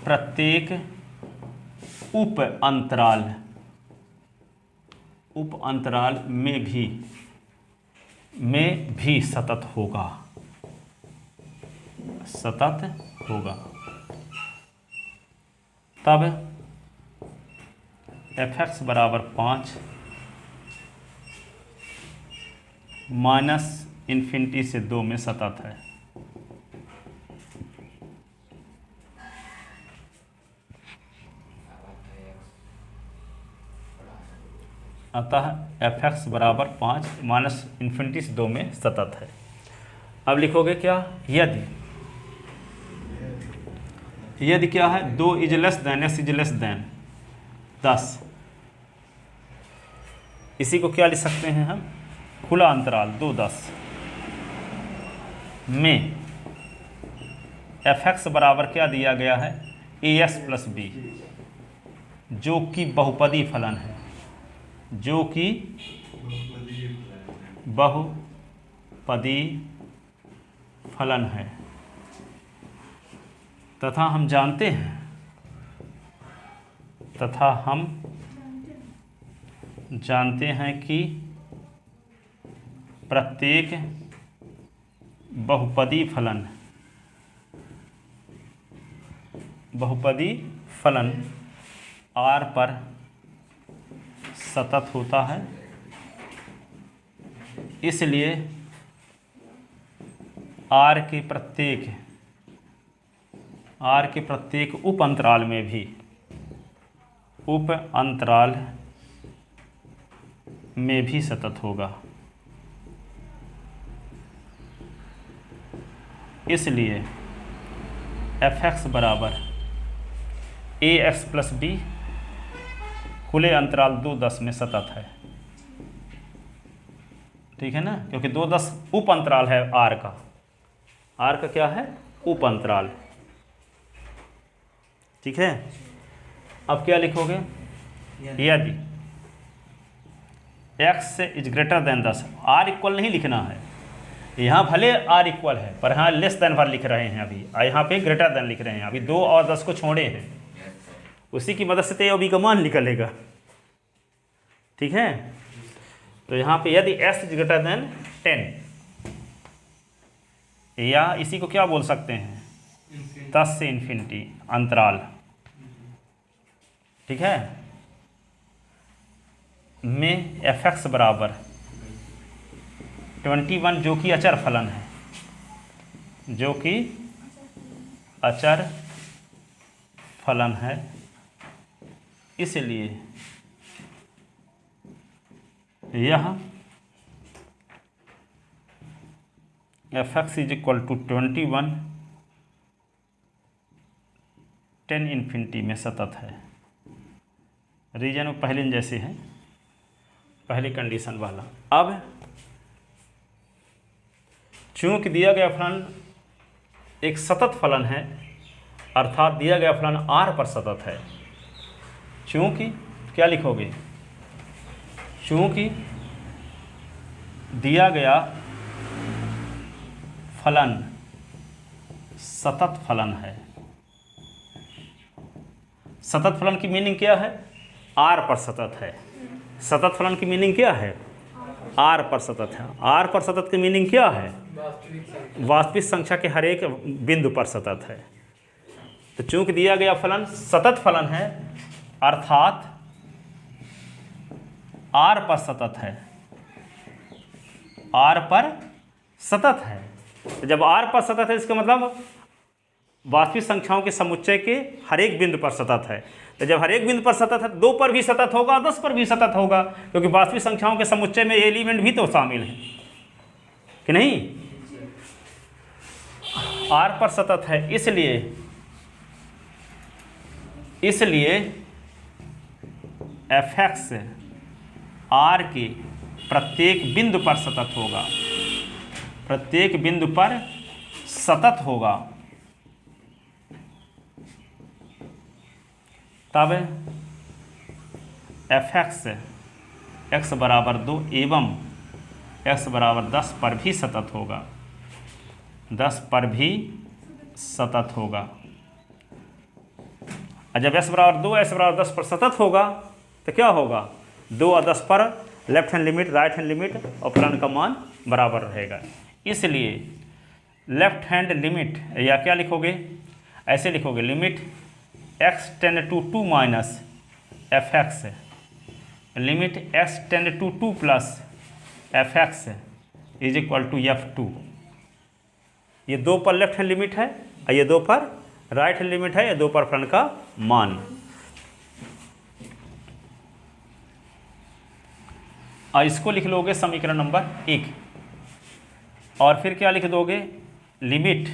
प्रत्येक उप अंतराल में भी सतत होगा। तब एफ एक्स बराबर 5 माइनस इन्फिनिटी से 2 में सतत है। अतः एफ एक्स बराबर 5 माइनस इन्फिनिटी से 2 में सतत है। अब लिखोगे क्या, यदि क्या है, 2 is less then x is less than 10, इसी को क्या लिख सकते हैं हम, खुला अंतराल 2 10 में एफ एक्स बराबर क्या दिया गया है, ए एक्स प्लस बी, जो कि बहुपदी फलन है, जो कि बहुपदी फलन है, तथा हम जानते हैं कि प्रत्येक बहुपदी फलन R पर सतत होता है, इसलिए R के प्रत्येक उप अंतराल में भी सतत होगा। इसलिए एफ एक्स बराबर ए एक्स प्लस बी खुले अंतराल 2 10 में सतत है। ठीक है ना, क्योंकि 2 10 उप अंतराल है आर का क्या है, उप अंतराल। ठीक है, अब क्या लिखोगे, यदि x is greater then 10, r equal नहीं लिखना है, यहाँ भले r इक्वल है पर यहाँ लेस देन पर लिख रहे हैं, अभी यहाँ पे ग्रेटर देन लिख रहे हैं, अभी 2 और 10 को छोड़े हैं, उसी की मदद से तो अभी का मान निकलेगा। ठीक है, तो यहाँ पे यदि s इज ग्रेटर देन 10, या इसी को क्या बोल सकते हैं, 10 से इन्फिनिटी अंतराल, ठीक है, में एफ एक्स बराबर 21, जो कि अचर फलन है, जो कि अचर फलन है, इसलिए यह F X is equal to 21 10 infinity में सतत है। रीजन में पहले जैसे है, पहली कंडीशन वाला। अब चूंकि दिया गया फलन एक सतत फलन है, अर्थात दिया गया फलन R पर सतत है, चूंकि क्या लिखोगे, चूंकि दिया गया फलन सतत फलन है। सतत फलन की मीनिंग क्या है, R पर सतत है। सतत फलन की मीनिंग क्या है, R पर सतत है। R पर सतत की मीनिंग क्या है, वास्तविक संख्या के हर एक बिंदु पर सतत है। तो चूंकि दिया गया फलन सतत फलन है, अर्थात R पर सतत है, R पर सतत है। तो जब R पर सतत है, इसका मतलब वास्तविक संख्याओं के समुच्चय के हर एक बिंदु पर सतत है। तो जब हर एक बिंदु पर सतत है, 2 पर भी सतत होगा, 10 पर भी सतत होगा, क्योंकि वास्तविक संख्याओं के समुच्चय में एलिमेंट भी तो शामिल हैं कि नहीं। R पर सतत है, इसलिए एफ एक्स R के प्रत्येक बिंदु पर सतत होगा, प्रत्येक बिंदु पर सतत होगा। तब एफ एक्स बराबर 2 एवं x बराबर 10 पर भी सतत होगा, 10 पर भी सतत होगा। और जब x बराबर 2 x बराबर 10 पर सतत होगा तो क्या होगा, 2 और 10 पर left hand limit, right hand limit और फलन का मान बराबर रहेगा। इसलिए लेफ्ट हैंड लिमिट, या क्या लिखोगे, ऐसे लिखोगे, limit x tend to 2 minus F X, limit x tend to 2 plus F X is equal to F2। ये 2 पर लेफ्ट हैंड लिमिट है और ये 2 पर राइट हैंड लिमिट है, ये 2 पर फलन का मान। और इसको लिख लोगे समीकरण नंबर 1, और फिर क्या लिख दोगे, limit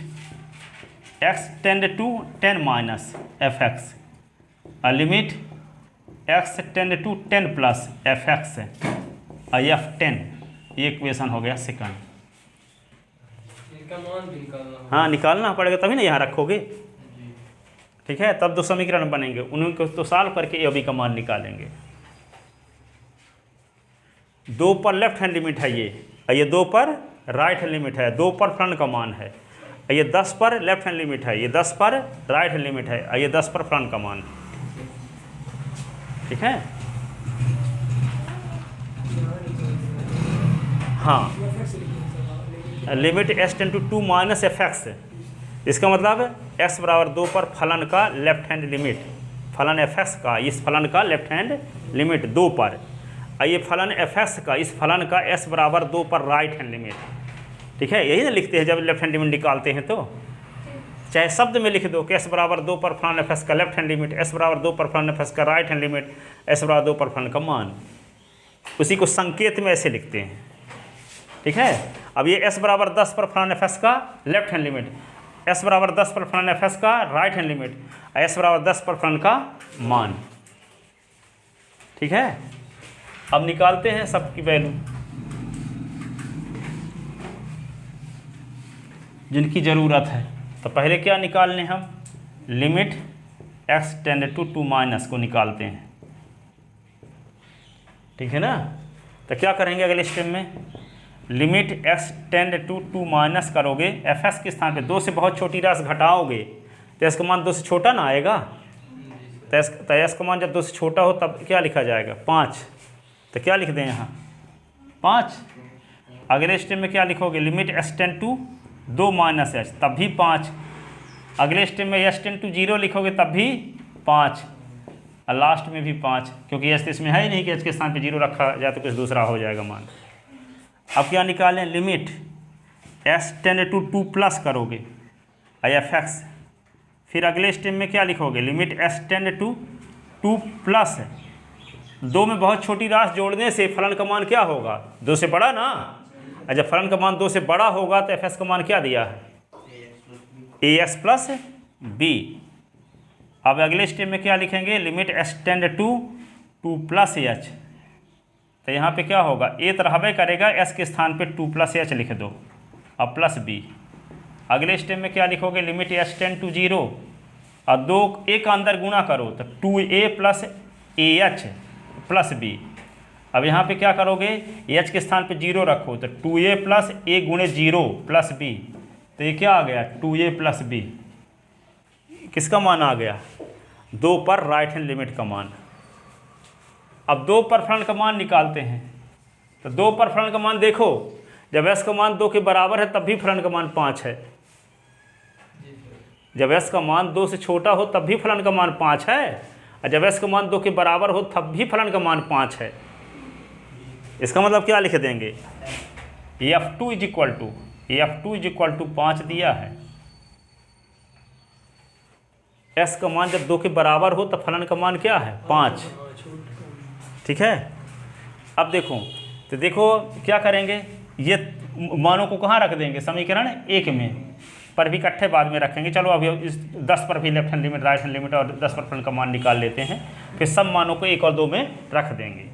x tend to 10 minus F x, और limit x tend to 10 plus F x और f10। ये इक्वेशन हो गया सेकंड। इनका मान भी निकालना होगा। हाँ, निकालना पड़ेगा तभी ना यहाँ रखोगे, ठीक है, तब 2 समीकरण बनेंगे, उनको तो सॉल्व करके ए बी का मान निकालेंगे। 2 पर लेफ्ट हैंड लिमिट है ये 2 पर राइट हैंड लिमिट है, 2 पर फ्रंट का मान है, ये 10 पर लेफ्ट हैंड लिमिट है, ये 10 पर राइट हैंड लिमिट है, ये 10 पर फ्रंट का मान, ठीक है। हाँ, limit s tend to 2 minus F X, इसका मतलब x बराबर 2 पर फलन का लेफ्ट हैंड लिमिट, फलन एफ एक्स का इस फलन का लेफ्ट हैंड लिमिट 2 पर, ये फलन एफ एक्स का इस फलन का s बराबर 2 पर राइट हैंड लिमिट, ठीक है। यही ना लिखते हैं जब लेफ्ट हैंड लिमिट निकालते हैं, तो चाहे शब्द में लिख दो कि s बराबर 2 पर फलन एफ एक्स का लेफ्ट हैंड लिमिट, s बराबर 2 पर फलन एफ एक्स का राइट हैंड लिमिट, s बराबर 2 पर फलन का मान, उसी को संकेत में ऐसे लिखते हैं, ठीक है। अब ये s बराबर 10 पर फलन एफ एक्स का लेफ्ट हैंड लिमिट, s बराबर 10 पर फलन एफ एक्स का राइट हैंड लिमिट, s बराबर 10 पर फलन का मान, ठीक है। अब निकालते हैं सबकी वैल्यू जिनकी ज़रूरत है। तो पहले क्या निकालने हम, limit x tend to 2 minus को निकालते हैं, ठीक है ना। तो क्या करेंगे अगले स्टेप में, limit x tend to 2 minus करोगे, एफ एक्स के स्थान पे 2 से बहुत छोटी राशि घटाओगे तो इसका मान 2 से छोटा ना आएगा, तो s का मान जब 2 से छोटा हो तब क्या लिखा जाएगा, 5। तो क्या लिख दें यहाँ 5। अगले स्टेप में क्या लिखोगे, limit s tend to 2 minus h, तब भी 5। अगले स्टेप में s टेंड टू 0 लिखोगे तब भी 5, और लास्ट में भी 5, क्योंकि s इसमें है ही नहीं कि h के स्थान पे 0 रखा जाए तो कुछ दूसरा हो जाएगा मान। अब क्या निकालें, limit s tend to 2 plus करोगे एफ एक्स, फिर अगले स्टेप में क्या लिखोगे, limit s tend to 2 plus 2 में बहुत छोटी राशि जोड़ने से फलन का मान क्या होगा, 2 से बड़ा ना, और जब फलन का मान 2 से बड़ा होगा तो एफ एक्स का मान क्या दिया है, ax प्लस b। अब अगले स्टेप में क्या लिखेंगे, limit s tend to 2 plus h, तो यहाँ पे क्या होगा, a तो रहबे करेगा, s के स्थान पे 2 प्लस h लिख दो, अब प्लस b। अगले स्टेप में क्या लिखोगे, लिमिट s टेंड टू 0 और 2 a का अंदर गुणा करो तो 2a plus ah plus b। अब यहाँ पे क्या करोगे, h के स्थान पे 0 रखो तो 2a प्लस a गुणे 0 प्लस b, तो ये क्या आ गया, 2a प्लस b। किसका मान आ गया, 2 पर राइट हैंड लिमिट का मान। अब 2 पर फलन का मान निकालते हैं, तो 2 पर फलन का मान देखो, जब s का मान 2 के बराबर है तब भी फलन का मान 5 है, जब s का मान 2 से छोटा हो तब भी फलन का मान 5 है, और जब s का मान 2 के बराबर हो तब भी फलन का मान 5 है। इसका मतलब क्या लिख देंगे, f2 इज इक्वल टू 5 दिया है, s का मान जब 2 के बराबर हो तब फलन का मान क्या है, 5, ठीक है। अब देखो क्या करेंगे, ये मानों को कहाँ रख देंगे, समीकरण 1 में, पर भी इकट्ठे बाद में रखेंगे। चलो अभी इस 10 पर भी left hand limit right hand limit और 10 पर फलन का मान निकाल लेते हैं, फिर सब मानों को 1 और 2 में रख देंगे।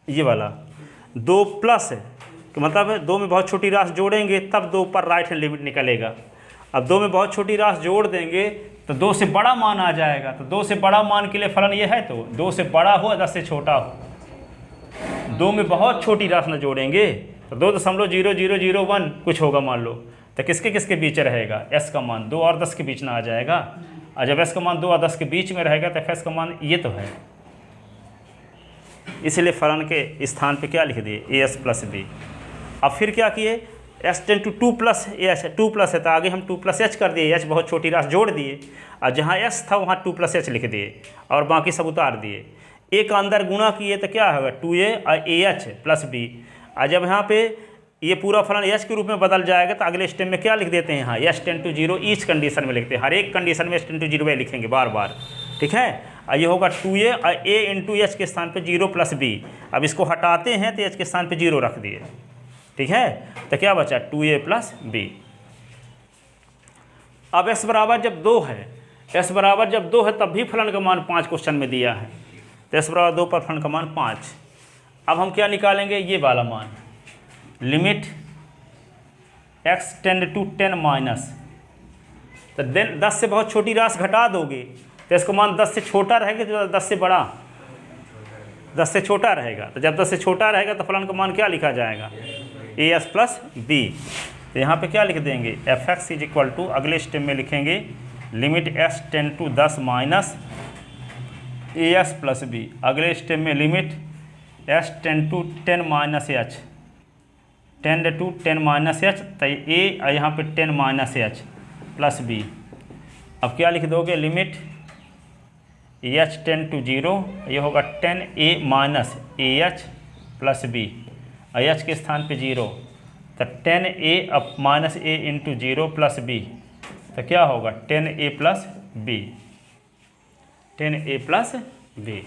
ये वाला 2 प्लस है कि मतलब 2 में बहुत छोटी राशि जोड़ेंगे तब 2 पर राइट हैंड लिमिट निकलेगा। अब 2 में बहुत छोटी राशि जोड़ देंगे तो 2 से बड़ा मान आ जाएगा, तो 2 से बड़ा मान के लिए फलन ये है, तो 2 से बड़ा हो 10 से छोटा हो। 2 में बहुत छोटी राशि न जोड़ेंगे तो 2.0001 कुछ होगा मान लो, तो किसके किसके बीच रहेगा, s का मान 2 और 10 के बीच ना आ जाएगा, और जब s का मान 2 और 10 के बीच में रहेगा तो f का मान ये तो है, इसलिए फलन के स्थान पे क्या लिख दिए, as प्लस b। अब फिर क्या किए, s tend to 2 plus h, 2 plus है तो आगे हम 2 प्लस h कर दिए, h बहुत छोटी राशि जोड़ दिए, और जहाँ s था वहाँ 2 प्लस h लिख दिए और बाकी सब उतार दिए। a का अंदर गुणा किए तो क्या होगा, 2a और ah प्लस b, और जब यहाँ पे ये पूरा फलन h के रूप में बदल जाएगा तो अगले स्टेप में क्या लिख देते हैं, यहाँ s tend to 0 each condition में लिखते हैं, हर एक कंडीशन में s टेंड टू 0 लिखेंगे बार बार, ठीक है। और ये होगा 2a और a इंटू एच के स्थान पे 0 प्लस b। अब इसको हटाते हैं तो h के स्थान पे 0 रख दिए, ठीक है। तो क्या बचा 2a प्लस b। अब s बराबर जब 2 है, s बराबर जब 2 है तब भी फलन का मान 5 क्वेश्चन में दिया है, तो s बराबर 2 पर फलन का मान 5। अब हम क्या निकालेंगे, ये वाला मान, limit x tend to 10 minus, तो 10 से बहुत छोटी राशि घटा दोगे तो इसका मान 10 से छोटा रहेगा तो 10 से बड़ा, 10 से छोटा रहेगा। तो जब 10 से छोटा रहेगा तो फलन का मान क्या लिखा जाएगा, as प्लस बी। तो यहाँ पे क्या लिख देंगे, F X is equal to, अगले स्टेप में लिखेंगे limit s tend to 10 minus as plus B. अगले स्टेप में limit s tend to 10 minus H, tend to 10 minus H, तो a यहाँ पे 10 माइनस एच प्लस बी। अब क्या लिख दोगे, लिमिट एच टेंड टू 0, ये होगा 10a minus H plus B, और एच के स्थान पे 0, तो 10a अब minus a into 0 plus B, तो क्या होगा 10a plus B, 10a plus B.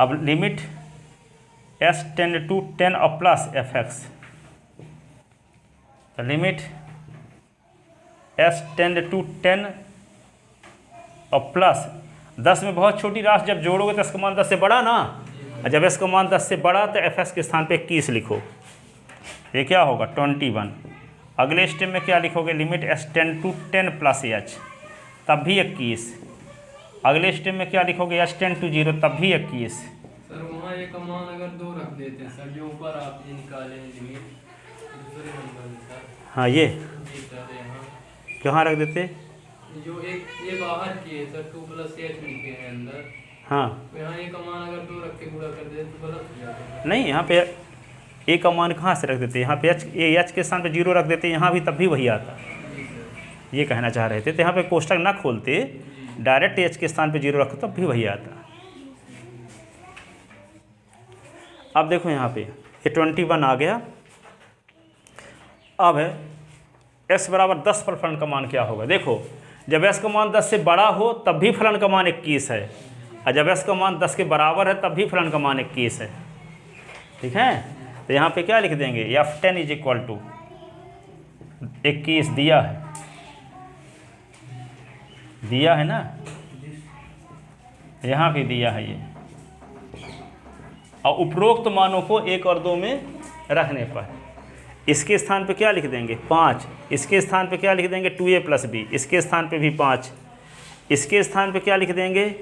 अब लिमिट s टेंड टू 10 और प्लस एफ एक्स, तो लिमिट s टेंड टू 10 और प्लस 10 में बहुत छोटी राशि जब जोड़ोगे तो इसका मान 10 से बड़ा ना, और जब इसका मान 10 से बड़ा तो एफ एक्स के स्थान पे 21 लिखो, ये क्या होगा 21। अगले स्टेप में क्या लिखोगे, limit s tend to 10 plus H, तब भी 21। अगले स्टेप में क्या लिखोगे, s टेंड टू 0, तब भी 21। सर वहाँ एक मान अगर 2 रख देते हैं सर, जो ऊपर आप ये निकाले हैं लिमिट दूसरे नंबर में सर, हाँ ये जी सर यहाँ कहाँ रख देते, जो एक ये बाहर किए सर 2 प्लस एच लिखे हैं अंदर, हाँ तो यहाँ एक मान अगर 2 रख के पूरा कर देते तो गलत हो जाता है। नहीं, यहाँ पे a का मान कहाँ से रख देते, यहाँ पे एच के स्थान पे 0 रख देते, यहाँ भी तब भी वही आता, जी सर, ये कहना चाह रहे थे। तो यहाँ पे कोष्टक ना खोलते, डायरेक्ट एच के स्थान पे 0 रखो तब भी वही आता। अब देखो यहाँ पे ये 21 आ गया। अब है s बराबर 10 पर फलन का मान क्या होगा, देखो जब s का मान 10 से बड़ा हो तब भी फलन का मान 21 है, और जब s का मान 10 के बराबर है तब भी फलन का मान 21 है, ठीक है। तो यहाँ पे क्या लिख देंगे, f10 इज इक्वल टू 21 दिया है ना, यहाँ भी दिया है ये, और उपरोक्त मानों को 1 और 2 में रखने पर इसके स्थान पे क्या लिख देंगे 5, इसके स्थान पे क्या लिख देंगे 2a प्लस बी, इसके स्थान पे भी 5, इसके स्थान पे क्या लिख देंगे,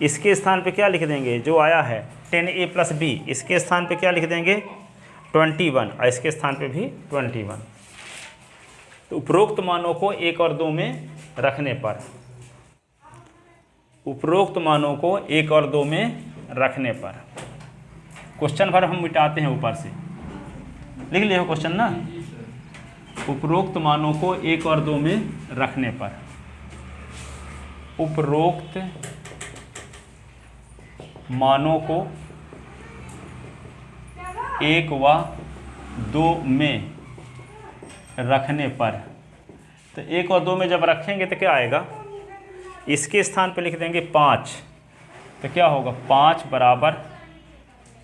इसके स्थान पे क्या लिख देंगे जो आया है 10a प्लस बी, इसके स्थान पे क्या लिख देंगे 21, और इसके स्थान पे भी 21। तो उपरोक्त मानों को 1 और 2 में रखने पर, उपरोक्त मानों को 1 और 2 में रखने पर क्वेश्चन भर हम मिटाते हैं, ऊपर से लिख लिया हो क्वेश्चन ना, उपरोक्त मानों को 1 और 2 में रखने पर, उपरोक्त मानों को 1 व 2 में रखने पर, तो 1 और 2 में जब रखेंगे तो क्या आएगा, इसके स्थान पे लिख देंगे 5, तो क्या होगा 5 बराबर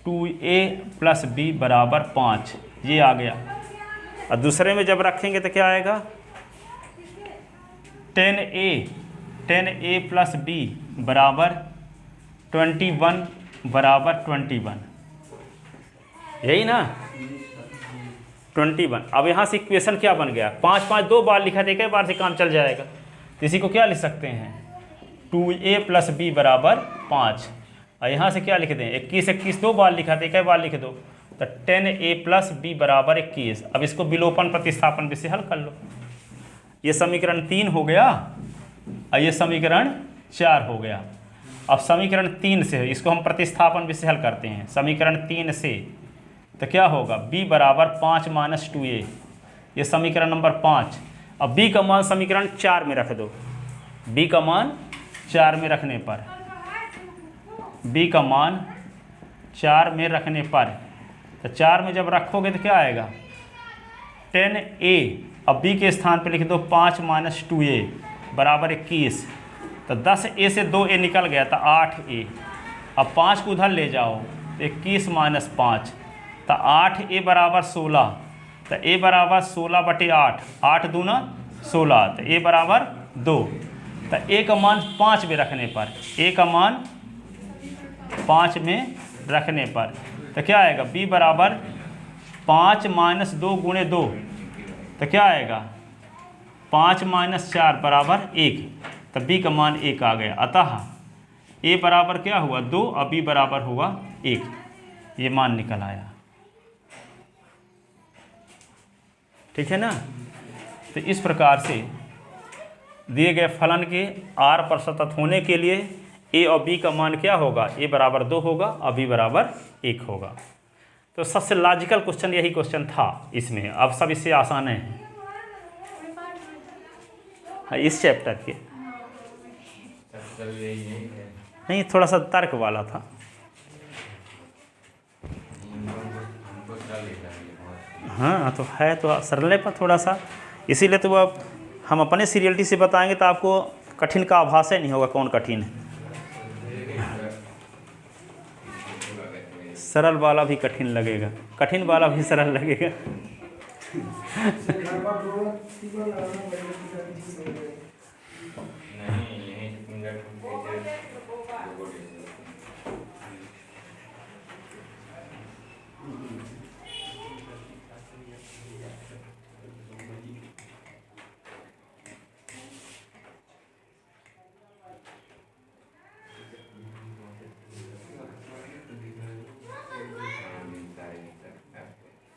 2a प्लस बी बराबर 5, ये आ गया। और दूसरे में जब रखेंगे तो क्या आएगा 10a प्लस बी बराबर 21 बराबर 21, यही ना 21। अब यहाँ से इक्वेशन क्या बन गया, 5 5 2 बार लिखा था, एक बार से काम चल जाएगा। तो इसी को क्या लिख सकते हैं 2a प्लस बी बराबर 5, और यहाँ से क्या लिख दें 21 21 2 बार लिखा था, एक बार लिख दो, तो 10a प्लस बी बराबर 21। अब इसको विलोपन प्रतिस्थापन विधि से हल कर लो, ये समीकरण 3 हो गया और ये समीकरण 4 हो गया। अब समीकरण 3 से इसको हम प्रतिस्थापन विधि से हल करते हैं, समीकरण 3 से तो क्या होगा b बराबर 5 माइनस 2a, ये समीकरण नंबर 5। अब b का मान समीकरण 4 में रख दो, b का मान 4 में रखने पर, b का मान 4 में रखने पर, तो 4 में जब रखोगे तो क्या आएगा 10a, अब b के स्थान पे लिख दो 5 माइनस 2a बराबर 21, तो 10A से 2A निकल गया तो 8A। अब 5 को उधर ले जाओ तो 21 माइनस 5 तो 8A बराबर 16। तो A बराबर 16/8, 8 दूना 16, तो A बराबर 2। तो A का मान 5 में रखने पर, A का मान 5 में रखने पर तो क्या आएगा, B बराबर 5 माइनस 2 गुणे 2 तो क्या आएगा 5 माइनस 4 बराबर 1। तो B का मान 1 आ गया। अतः A बराबर क्या हुआ 2 और B बराबर हुआ 1, ये मान निकल आया। ठीक है ना। तो इस प्रकार से दिए गए फलन के R पर सतत होने के लिए A और B का मान क्या होगा, A बराबर 2 होगा और B बराबर 1 होगा। तो सबसे लॉजिकल क्वेश्चन यही क्वेश्चन था इसमें। अब सब इससे आसान है हाँ, इस चैप्टर के नहीं, थोड़ा सा तर्क वाला था। हाँ तो है तो सरल पर थोड़ा सा, इसीलिए तो अब हम अपने सीरियलिटी से बताएंगे तो आपको कठिन का आभास ही नहीं होगा कौन कठिन है। सरल वाला भी कठिन लगेगा, कठिन वाला भी सरल लगेगा। नहीं, यही